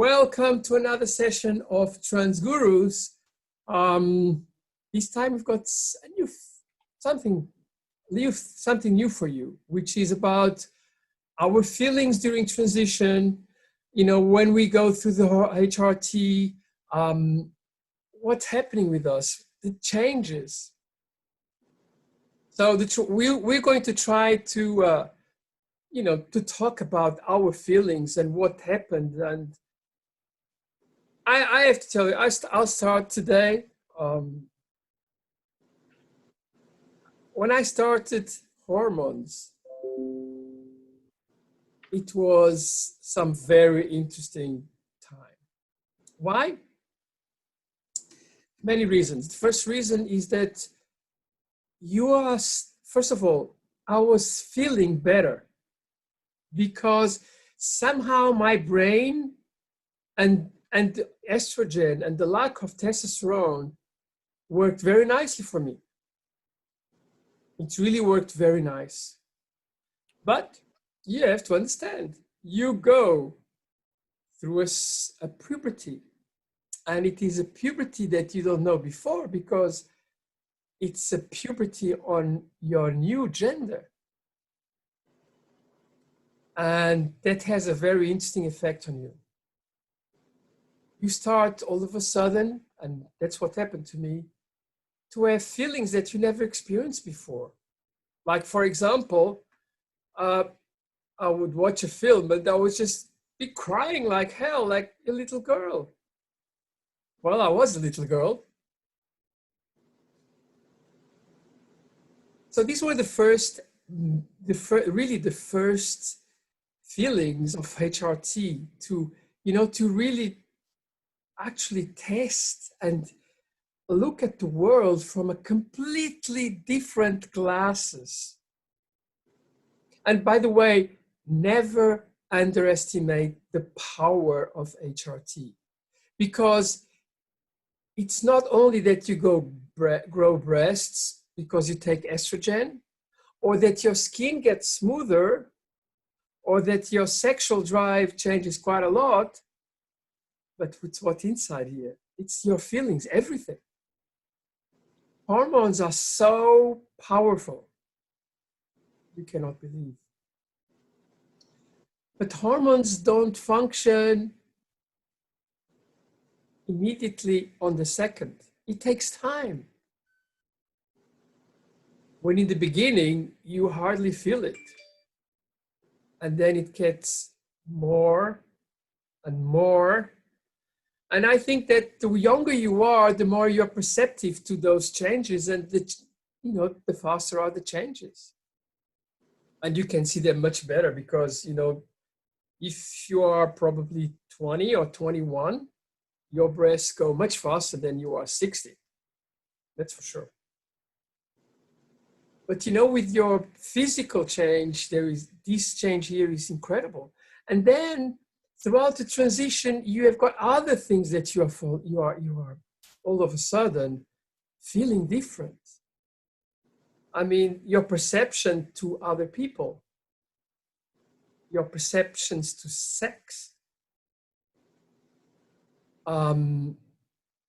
Welcome to another session of Trans Gurus. This time we've got something new for you, which is about our feelings during transition. You know, when we go through the HRT, what's happening with us, the changes. So we're going to try to, to talk about our feelings and what happened. And I have to tell you, I'll start today. When I started hormones, it was some very interesting time. Why? Many reasons. The first reason is that first of all, I was feeling better because somehow my brain and estrogen and the lack of testosterone worked very nicely for me. It really worked very nice. But you have to understand, you go through a puberty, and it is a puberty that you don't know before because it's a puberty on your new gender. And that has a very interesting effect on you. You start all of a sudden, and that's what happened to me, to have feelings that you never experienced before. Like, for example, I would watch a film and I would just be crying like hell, like a little girl. Well, I was a little girl. So these were the first feelings of HRT to really actually test and look at the world from a completely different glasses. And by the way, never underestimate the power of HRT, because it's not only that you grow breasts because you take estrogen, or that your skin gets smoother, or that your sexual drive changes quite a lot, but it's what's inside here. It's your feelings, everything. Hormones are so powerful. You cannot believe. But hormones don't function immediately on the second. It takes time. When in the beginning, you hardly feel it. And then it gets more and more. And I think that the younger you are, the more you're perceptive to those changes, and the faster are the changes. And you can see them much better because, if you are probably 20 or 21, your breasts go much faster than you are 60. That's for sure. But with your physical change, this change here is incredible. And then throughout the transition, you have got other things that you are all of a sudden feeling different. I mean, your perception to other people, your perceptions to sex. In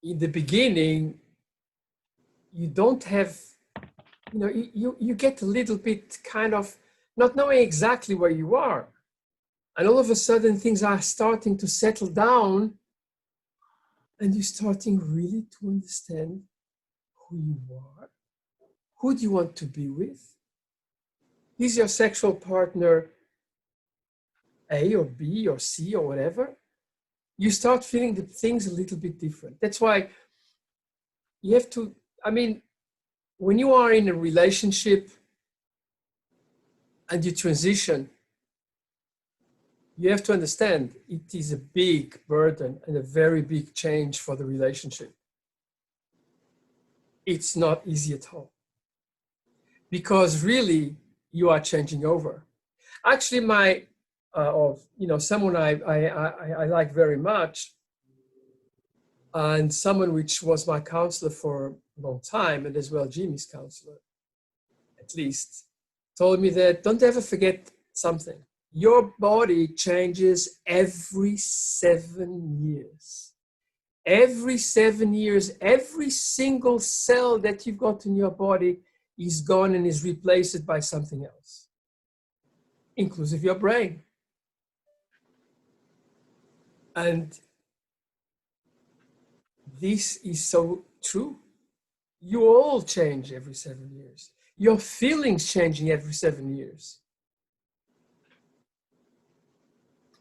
the beginning, you don't have, you get a little bit kind of not knowing exactly where you are. And all of a sudden, things are starting to settle down, and you're starting really to understand who you are. Who do you want to be with? Is your sexual partner A or B or C or whatever? You start feeling the things a little bit different. That's why you have to, when you are in a relationship and you transition, you have to understand it is a big burden and a very big change for the relationship. It's not easy at all. Because really, you are changing over. Actually, someone I like very much, and someone which was my counselor for a long time, and as well Jimmy's counselor, at least, told me that don't ever forget something. Your body changes every 7 years. Every 7 years, every single cell that you've got in your body is gone and is replaced by something else, inclusive your brain. And this is so true. You all change every 7 years. Your feelings changing every 7 years.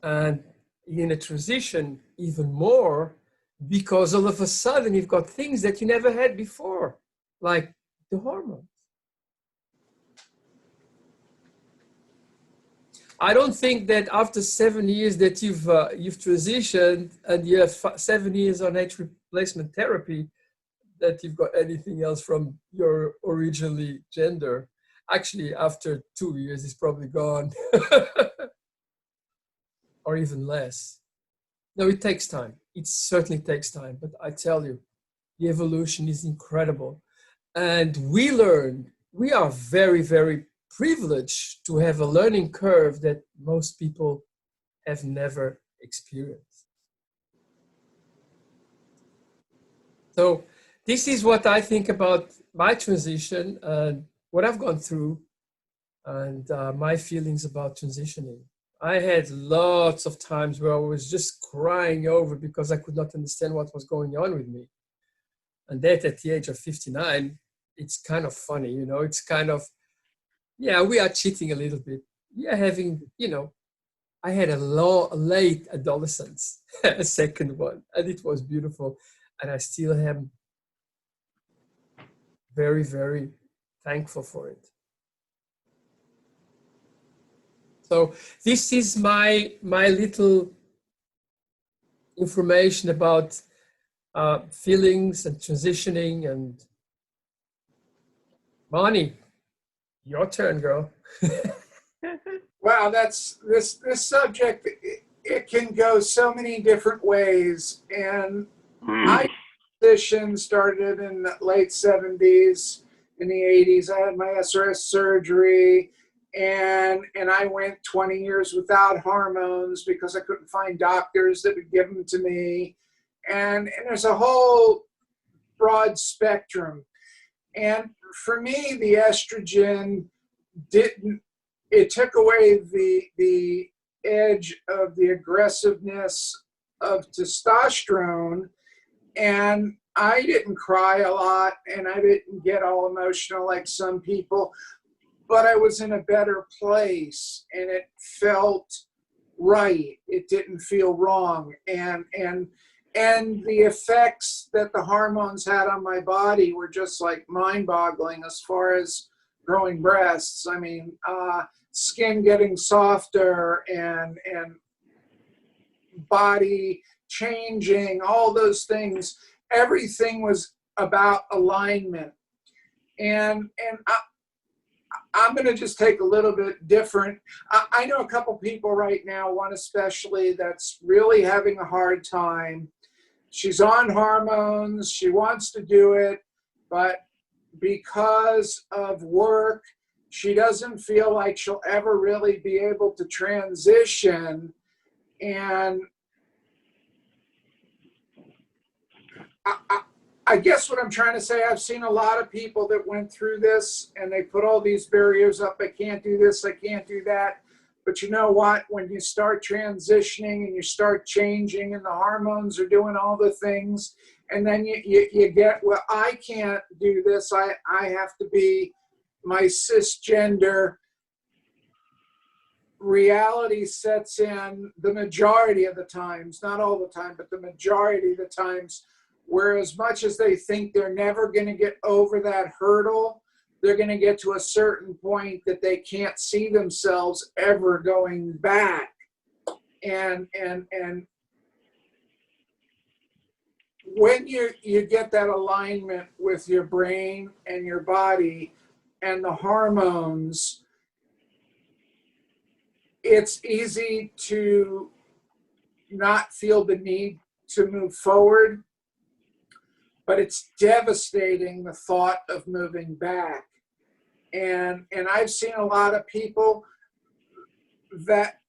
And in a transition, even more, because all of a sudden you've got things that you never had before, like the hormones. I don't think that after 7 years that you've transitioned and you have 7 years on H replacement therapy, that you've got anything else from your originally gender. Actually, after 2 years, it's probably gone, or even less. No, it takes time. It certainly takes time, but I tell you, the evolution is incredible. And we are very, very privileged to have a learning curve that most people have never experienced. So this is what I think about my transition and what I've gone through and my feelings about transitioning. I had lots of times where I was just crying over because I could not understand what was going on with me. And that at the age of 59, it's kind of funny, you know, it's kind of, yeah, we are cheating a little bit. We are having, you know, I had a late adolescence, a second one, and it was beautiful. And I still am very, very thankful for it. So this is my little information about feelings and transitioning. And Moni, your turn, girl. Wow, that's this subject. It can go so many different ways, and I transition started in the late 70s, in the 80s. I had my SRS surgery, and I went 20 years without hormones because I couldn't find doctors that would give them to me, and there's a whole broad spectrum. And for me, the estrogen didn't, it took away the edge of the aggressiveness of testosterone, and I didn't cry a lot and I didn't get all emotional like some people, but I was in a better place and it felt right. It didn't feel wrong. And the effects that the hormones had on my body were just like mind-boggling as far as growing breasts. I mean, skin getting softer and body changing, all those things. Everything was about alignment. And I'm going to just take a little bit different. I know a couple people right now, one especially, that's really having a hard time. She's on hormones. She wants to do it, but because of work, she doesn't feel like she'll ever really be able to transition. And I guess what I'm trying to say, I've seen a lot of people that went through this and they put all these barriers up. I can't do this, I can't do that. But you know what? When you start transitioning and you start changing and the hormones are doing all the things, and then you get, well, I can't do this. I have to be my cisgender. Reality sets in the majority of the times, not all the time, but the majority of the times, where as much as they think they're never going to get over that hurdle, they're going to get to a certain point that they can't see themselves ever going back. And when you get that alignment with your brain and your body and the hormones, it's easy to not feel the need to move forward, but it's devastating, the thought of moving back. And I've seen a lot of people that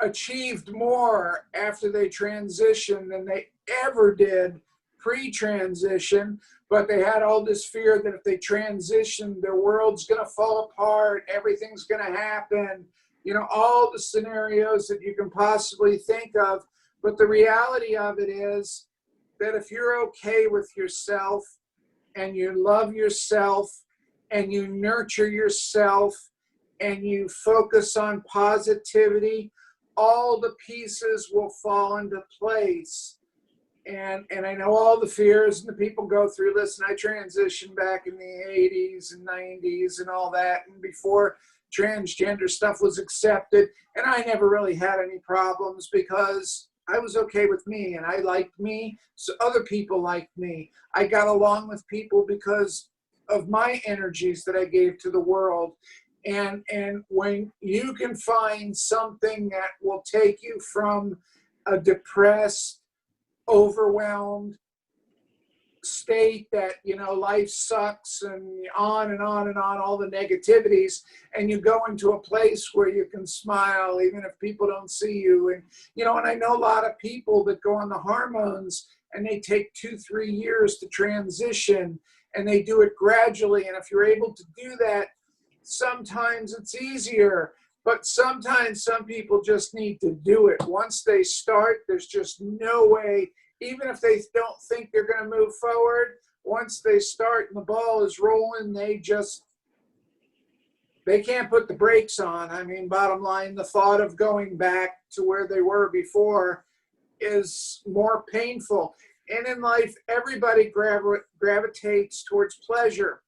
achieved more after they transitioned than they ever did pre-transition, but they had all this fear that if they transitioned, their world's going to fall apart, everything's going to happen, you know, all the scenarios that you can possibly think of. But the reality of it is that if you're okay with yourself and you love yourself and you nurture yourself and you focus on positivity, all the pieces will fall into place. And I know all the fears and the people go through. Listen, I transitioned back in the 80s and 90s and all that, and before transgender stuff was accepted, and I never really had any problems because I was okay with me and I liked me, so other people liked me. I got along with people because of my energies that I gave to the world. And when you can find something that will take you from a depressed, overwhelmed state that, you know, life sucks and on and on and on, all the negativities, and you go into a place where you can smile even if people don't see you. And, you know, and I know a lot of people that go on the hormones and they take 2-3 years to transition, and they do it gradually. And if you're able to do that, sometimes it's easier, but sometimes some people just need to do it. Once they start, there's just no way, even if they don't think they're going to move forward, once they start and the ball is rolling, they can't put the brakes on. I mean, bottom line, the thought of going back to where they were before is more painful. And in life, everybody gravitates towards pleasure.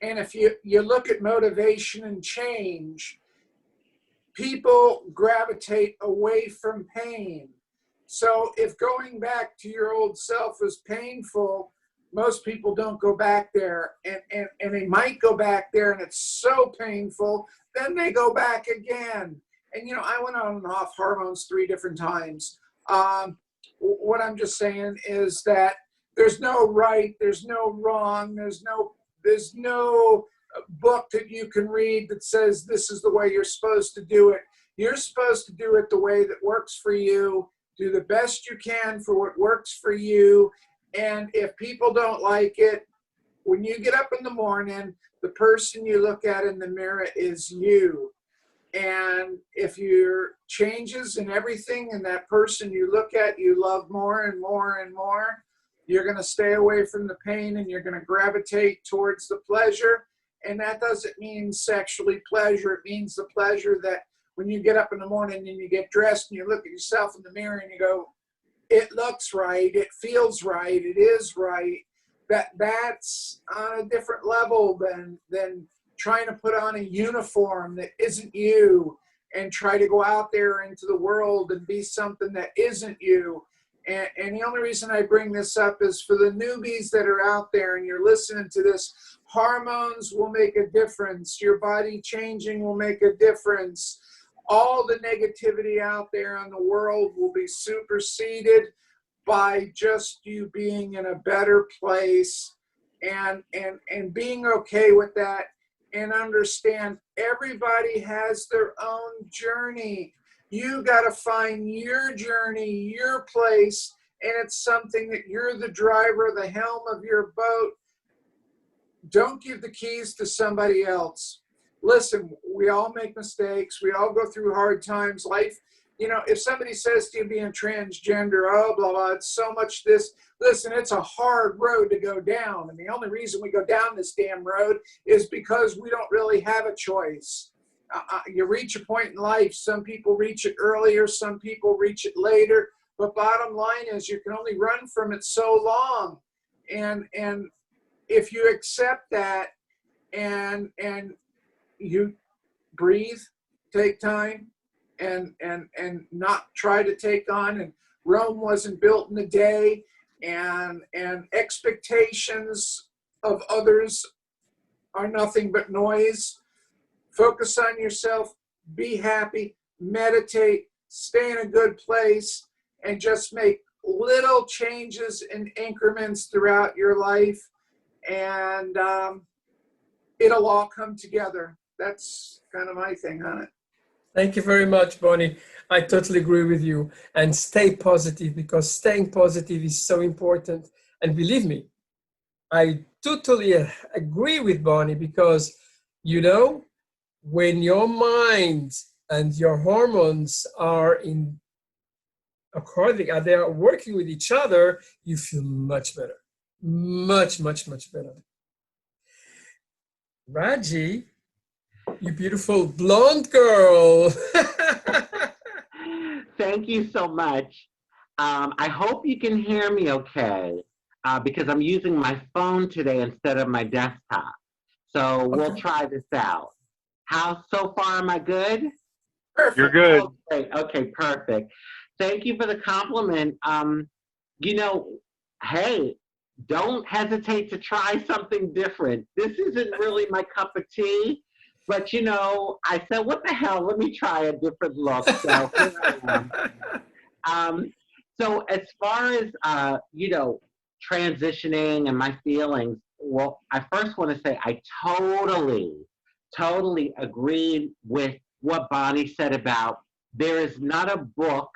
And if you look at motivation and change, people gravitate away from pain. So if going back to your old self is painful, most people don't go back there. And they might go back there and it's so painful, then they go back again. And, you know, I went on and off hormones 3 different times. What I'm just saying is that there's no right, there's no wrong, there's no book that you can read that says this is the way you're supposed to do it. You're supposed to do it the way that works for you. Do the best you can for what works for you. And if people don't like it, when you get up in the morning, the person you look at in the mirror is you. And if your changes in everything and that person you look at, you love more and more and more, you're going to stay away from the pain and you're going to gravitate towards the pleasure. And that doesn't mean sexually pleasure. It means the pleasure that when you get up in the morning and you get dressed and you look at yourself in the mirror and you go, it looks right, it feels right, it is right. That's on a different level than trying to put on a uniform that isn't you and try to go out there into the world and be something that isn't you. And the only reason I bring this up is for the newbies that are out there and you're listening to this. Hormones will make a difference. Your body changing will make a difference. All the negativity out there in the world will be superseded by just you being in a better place and being okay with that, and understand everybody has their own journey. You got to find your journey, your place, and it's something that you're the driver, the helm of your boat. Don't give the keys to somebody else. Listen, we all make mistakes. We all go through hard times. Life, you know, if somebody says to you being transgender, oh, blah, blah, it's so much this. Listen, it's a hard road to go down. And the only reason we go down this damn road is because we don't really have a choice. You reach a point in life. Some people reach it earlier. Some people reach it later. But bottom line is you can only run from it so long. And if you accept that and you breathe, take time, and not try to take on, and Rome wasn't built in a day, and expectations of others are nothing but noise. Focus on yourself, be happy, meditate, stay in a good place, and just make little changes and increments throughout your life, and it'll all come together. That's kind of my thing on it. Thank you very much, Bonnie. I totally agree with you. And stay positive, because staying positive is so important. And believe me, I totally agree with Bonnie, because, you know, when your mind and your hormones are in according, they are working with each other, you feel much better. Much, much, much better. Raji, you beautiful blonde girl. Thank you so much. I hope you can hear me okay, because I'm using my phone today instead of my desktop. So we'll Okay. try this out. How so far am I good? You're Perfect. good. Oh, great. Okay, perfect. Thank you for the compliment. You know, hey, don't hesitate to try something different. This isn't really my cup of tea, but you know, I said, what the hell? Let me try a different look. So here I am. Um, so as far as you know, transitioning and my feelings, well, I first want to say I totally agree with what Bonnie said about there is not a book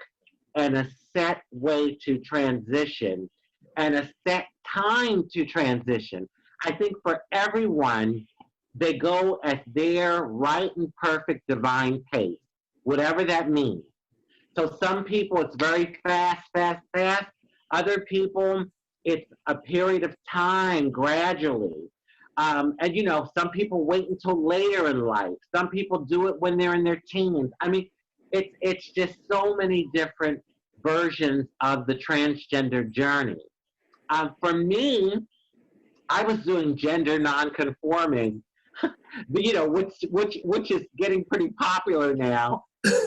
and a set way to transition and a set time to transition. I think for everyone, they go at their right and perfect divine pace, whatever that means. So some people it's very fast, fast, fast. Other people it's a period of time gradually. And you know, some people wait until later in life. Some people do it when they're in their teens. I mean, it's just so many different versions of the transgender journey. For me, I was doing gender nonconforming, but you know, which is getting pretty popular now.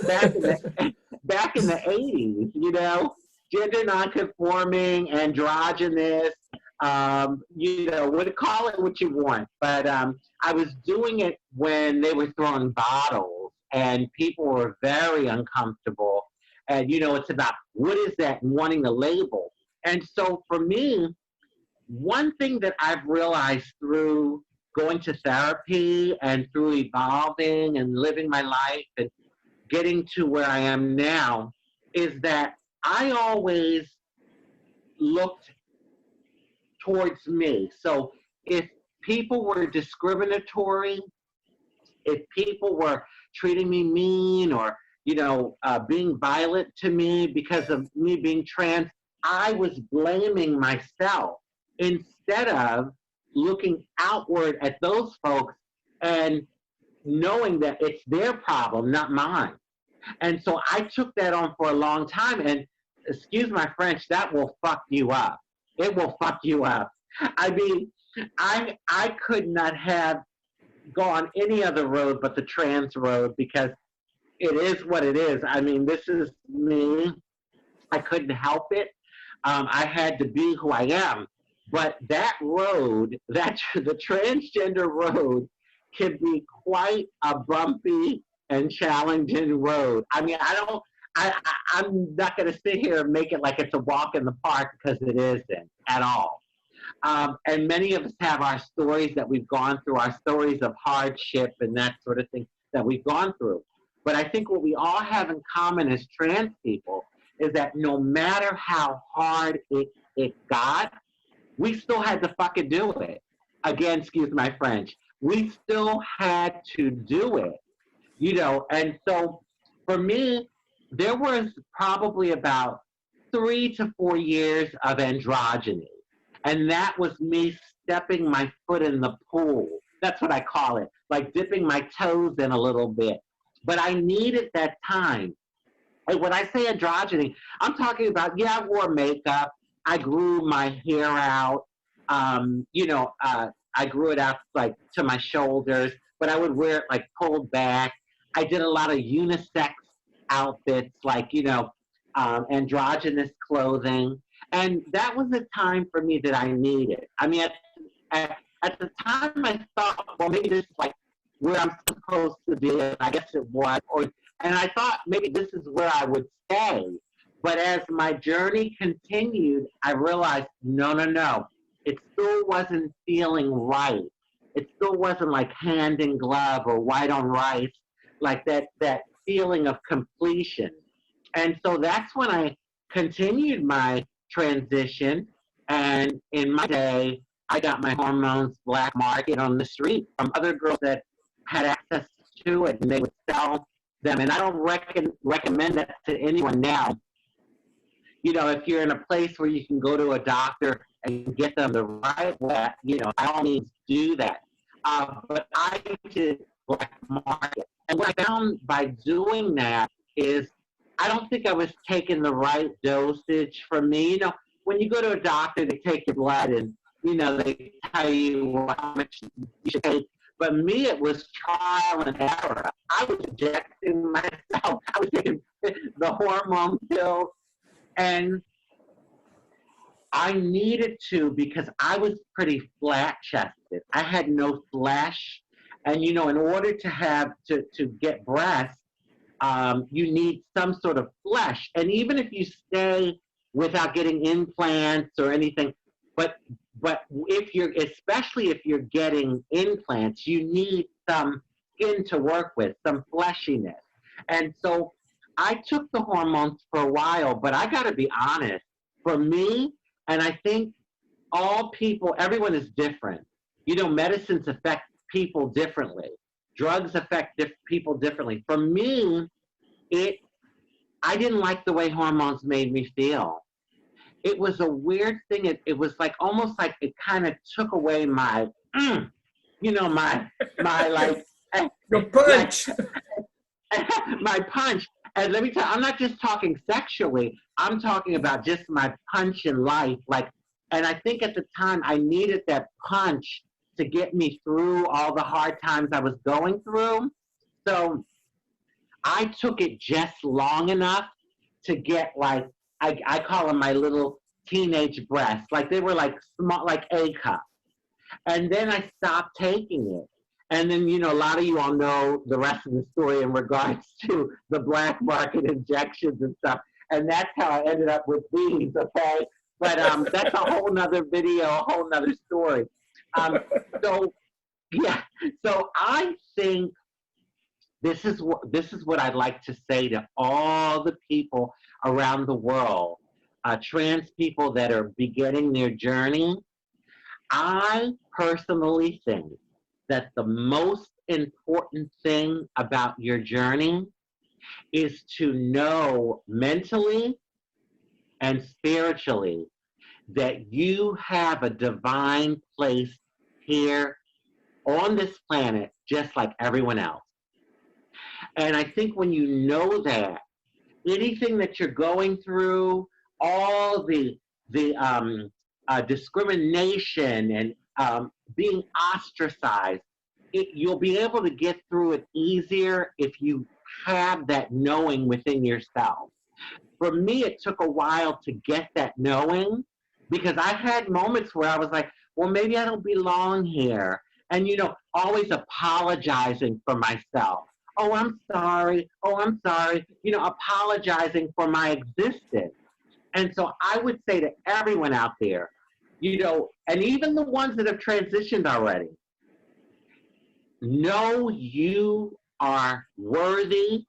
Back in the back in the 80s, you know, gender nonconforming, androgynous, you know, call it what you want. But I was doing it when they were throwing bottles and people were very uncomfortable. And, you know, it's about what is that and wanting the label. And so for me, one thing that I've realized through going to therapy and through evolving and living my life and getting to where I am now is that I always looked towards me. So if people were discriminatory, if people were treating me mean or, you know, being violent to me because of me being trans, I was blaming myself instead of looking outward at those folks and knowing that it's their problem, not mine. And so I took that on for a long time. And excuse my French, that will fuck you up. It will fuck you up. I mean, I could not have gone any other road but the trans road because it is what it is. I mean, this is me. I couldn't help it. I had to be who I am. But that road, that the transgender road, can be quite a bumpy and challenging road. I mean, I'm not going to sit here and make it like it's a walk in the park because it isn't at all. And many of us have our stories that we've gone through, our stories of hardship and that sort of thing that we've gone through. But I think what we all have in common as trans people is that no matter how hard it got, we still had to fucking do it. Again, excuse my French. We still had to do it, you know. And so for me, there was probably about 3 to 4 years of androgyny. And that was me stepping my foot in the pool. That's what I call it, like dipping my toes in a little bit. But I needed that time. And when I say androgyny, I'm talking about, yeah, I wore makeup. I grew my hair out. You know, I grew it out like to my shoulders, but I would wear it like pulled back. I did a lot of unisex outfits, like, you know, androgynous clothing. And that was the time for me that I needed. I mean, at the time, I thought, well, maybe this is like where I'm supposed to be. And I guess it was. And I thought maybe this is where I would stay. But as my journey continued, I realized, no, no, no. It still wasn't feeling right. It still wasn't like hand in glove or white on rice, like that feeling of completion. And so that's when I continued my transition. And in my day, I got my hormones black market on the street from other girls that had access to it, and they would sell them. And I don't recommend that to anyone now. You know, if you're in a place where you can go to a doctor and get them the right way, you know, by all means do that. But I did black market. And what I found by doing that is I don't think I was taking the right dosage for me. You know, when you go to a doctor, they take your blood and, you know, they tell you how much you should take. But me, it was trial and error. I was injecting myself. I was taking the hormone pills. And I needed to because I was pretty flat chested. I had no flesh. And, you know, in order to have, to get breasts, you need some sort of flesh. And even if you stay without getting implants or anything, but if you're, especially if you're getting implants, you need some skin to work with, some fleshiness. And so I took the hormones for a while, but I got to be honest, for me, and I think all people, everyone is different. You know, medicines affect people differently. Drugs affect people differently. For me, I didn't like the way hormones made me feel. It was a weird thing. It was like almost like it kind of took away my, you know, my like your punch, like, my punch. And let me tell you, I'm not just talking sexually. I'm talking about just my punch in life. Like, and I think at the time I needed that punch to get me through all the hard times I was going through. So I took it just long enough to get like, I call them my little teenage breasts. Like they were like small, like A cup. And then I stopped taking it. And then, you know, a lot of you all know the rest of the story in regards to the black market injections and stuff. And that's how I ended up with these, okay? But that's a whole nother video, a whole nother story. So, yeah, so I think this is what I'd like to say to all the people around the world, trans people that are beginning their journey. I personally think that the most important thing about your journey is to know mentally and spiritually that you have a divine place here on this planet just like everyone else. And I think when you know that, anything that you're going through, all the discrimination and being ostracized, you'll be able to get through it easier if you have that knowing within yourself. For me, it took a while to get that knowing because I had moments where I was like, well, maybe I don't belong here. And, you know, always apologizing for myself. Oh, I'm sorry. Oh, I'm sorry. You know, apologizing for my existence. And so I would say to everyone out there, you know, and even the ones that have transitioned already, know you are worthy.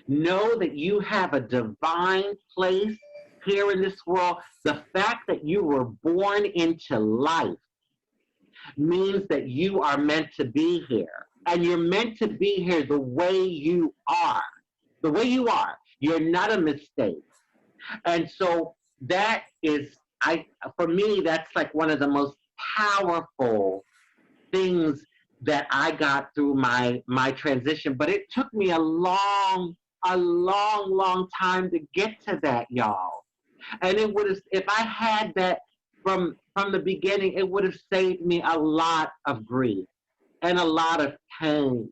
Know that you have a divine place here in this world. The fact that you were born into life means that you are meant to be here. And you're meant to be here the way you are. The way you are. You're not a mistake. And so that is, for me, that's like one of the most powerful things that I got through my transition. But it took me a long time to get to that, y'all. And it would have, if I had that from the beginning, it would have saved me a lot of grief and a lot of pain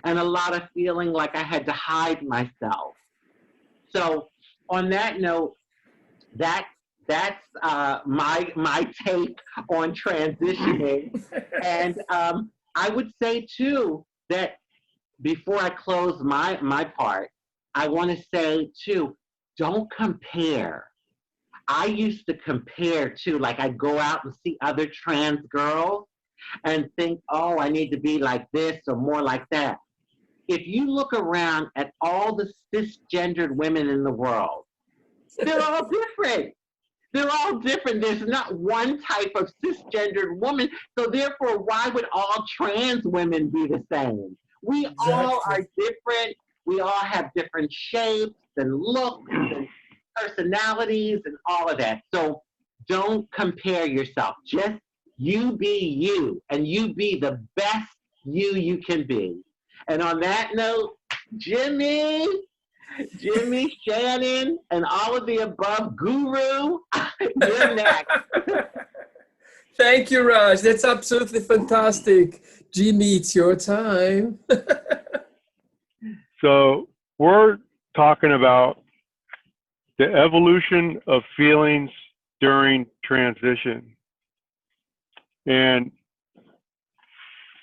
and a lot of feeling like I had to hide myself. So on that note, that's my take on transitioning. And I would say too that before I close my part, I want to say too, don't compare. I used to compare too, like I'd go out and see other trans girls and think, oh, I need to be like this or more like that. if you look around at all the cisgendered women in the world, they're all different. They're all different. There's not one type of cisgendered woman. So therefore, why would all trans women be the same? We all Exactly. are different. We all have different shapes and looks and personalities and all of that. So don't compare yourself. Just you be you, and you be the best you can be. And on that note, Jimmy, Shannon, and all of the above, Guru, you're next. Thank you, Raj. That's absolutely fantastic. Jimmy, it's your time. So we're talking about the evolution of feelings during transition. And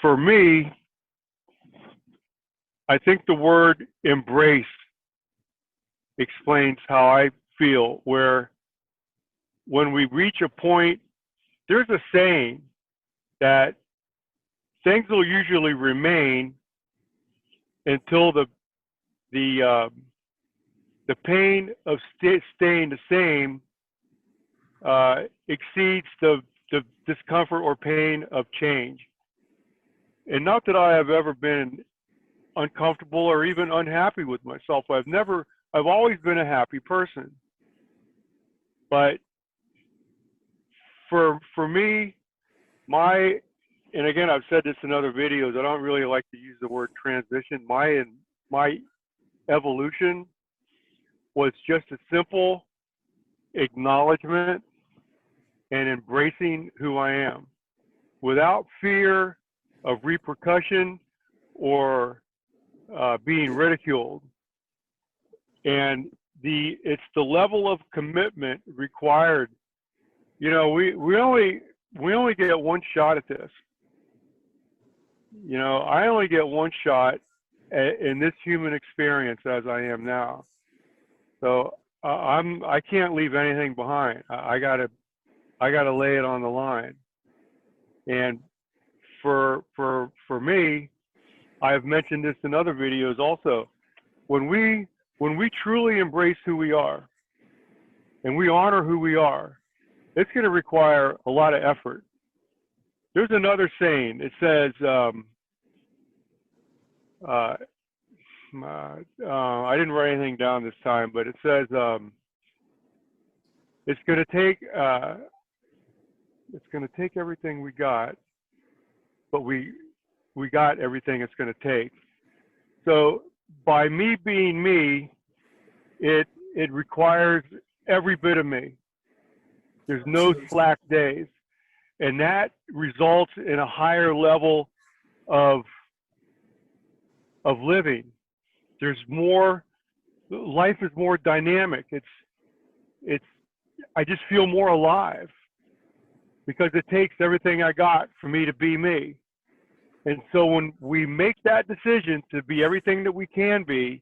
for me, I think the word embrace explains how I feel, where when we reach a point, there's a saying that things will usually remain until the pain of staying the same exceeds the discomfort or pain of change. And not that I have ever been uncomfortable or even unhappy with myself. I've always been a happy person. But for me, and again, I've said this in other videos, I don't really like to use the word transition. My evolution was just a simple acknowledgement and embracing who I am without fear of repercussion or being ridiculed. And it's the level of commitment required. You know, we only get one shot at this. You know, I only get one shot in this human experience as I am now. So I can't leave anything behind. I gotta lay it on the line. And for me, I've mentioned this in other videos also. When we truly embrace who we are and we honor who we are, it's going to require a lot of effort. There's another saying. It says, I didn't write anything down this time, but it says it's going to take everything we got, but we got everything it's going to take. So by me being me, it requires every bit of me. There's no slack days, and that results in a higher level of living. There's more. Life is more dynamic. I just feel more alive because it takes everything I got for me to be me. And so when we make that decision to be everything that we can be,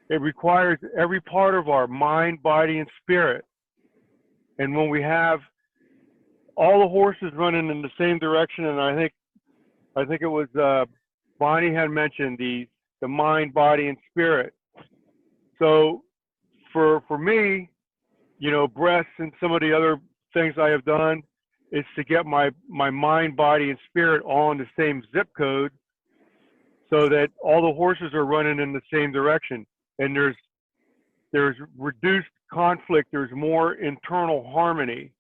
it requires every part of our mind, body, and spirit. And when we have all the horses running in the same direction, and I think it was Bonnie had mentioned the mind, body, and spirit. So for me, you know, breaths and some of the other things I have done is to get my mind, body, and spirit all in the same zip code so that all the horses are running in the same direction. And there's reduced conflict, there's more internal harmony.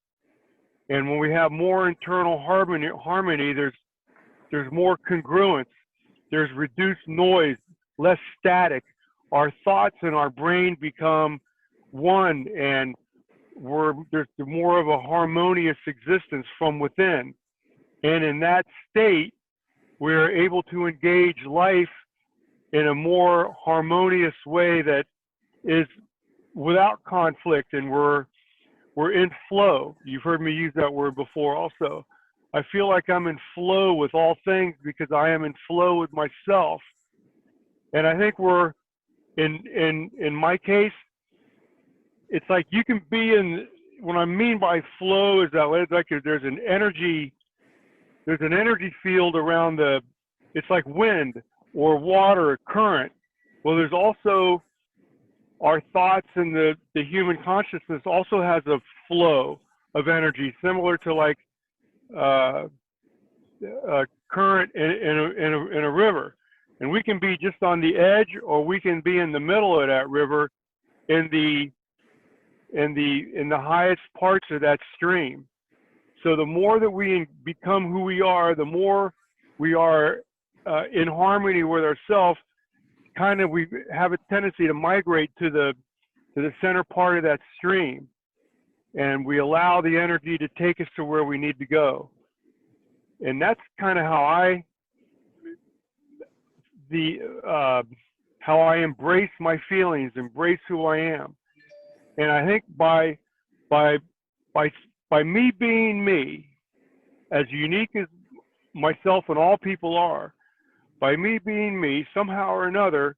And when we have more internal harmony, there's more congruence, there's reduced noise, less static. Our thoughts and our brain become one, and there's more of a harmonious existence from within. And in that state, we're able to engage life in a more harmonious way that is without conflict, and we're in flow. You've heard me use that word before also. I feel like I'm in flow with all things because I am in flow with myself. And I think we're in my case, it's like you can be in, what I mean by flow is that it's like there's an energy field around it's like wind. or water, or current. Well, there's also our thoughts, and the human consciousness also has a flow of energy similar to like current in a river. And we can be just on the edge, or we can be in the middle of that river, in the highest parts of that stream. So the more that we become who we are, the more we are in harmony with ourselves. Kind of, we have a tendency to migrate to the center part of that stream, and we allow the energy to take us to where we need to go. And that's kind of how I embrace my feelings, embrace who I am. And I think by me being me, as unique as myself and all people are, by me being me, somehow or another,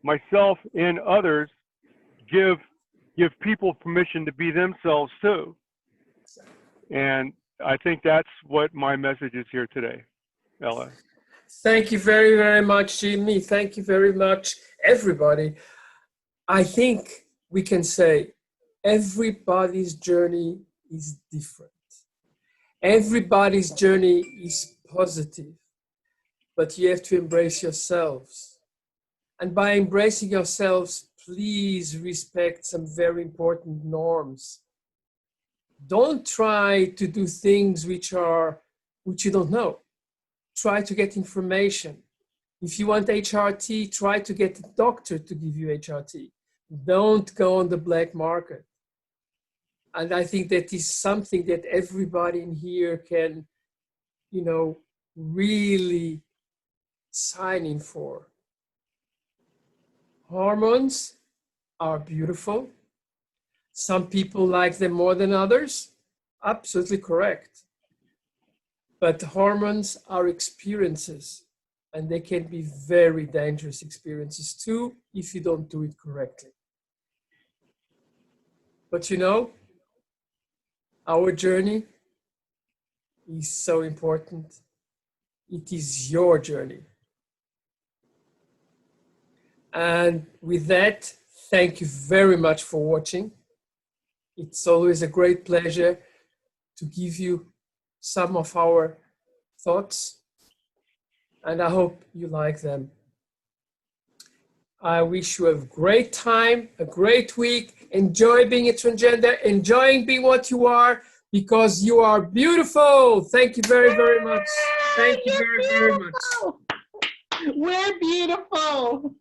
myself and others give people permission to be themselves too. And I think that's what my message is here today, Ella. Thank you very, very much, Jimmy. Thank you very much, everybody. I think we can say everybody's journey is different. Everybody's journey is positive, but you have to embrace yourselves. And by embracing yourselves, please respect some very important norms. Don't try to do things which you don't know. Try to get information. If you want HRT, try to get a doctor to give you HRT. Don't go on the black market. And I think that is something that everybody in here can, really sign in for. Hormones are beautiful. Some people like them more than others. Absolutely correct. But hormones are experiences, and they can be very dangerous experiences too if you don't do it correctly. But our journey is so important. It is your journey. And with that, thank you very much for watching. It's always a great pleasure to give you some of our thoughts, and I hope you like them. I wish you a great time, a great week. Enjoy being a transgender, enjoying being what you are, because you are beautiful. Thank you very, very much. Thank you very, very much. We're beautiful.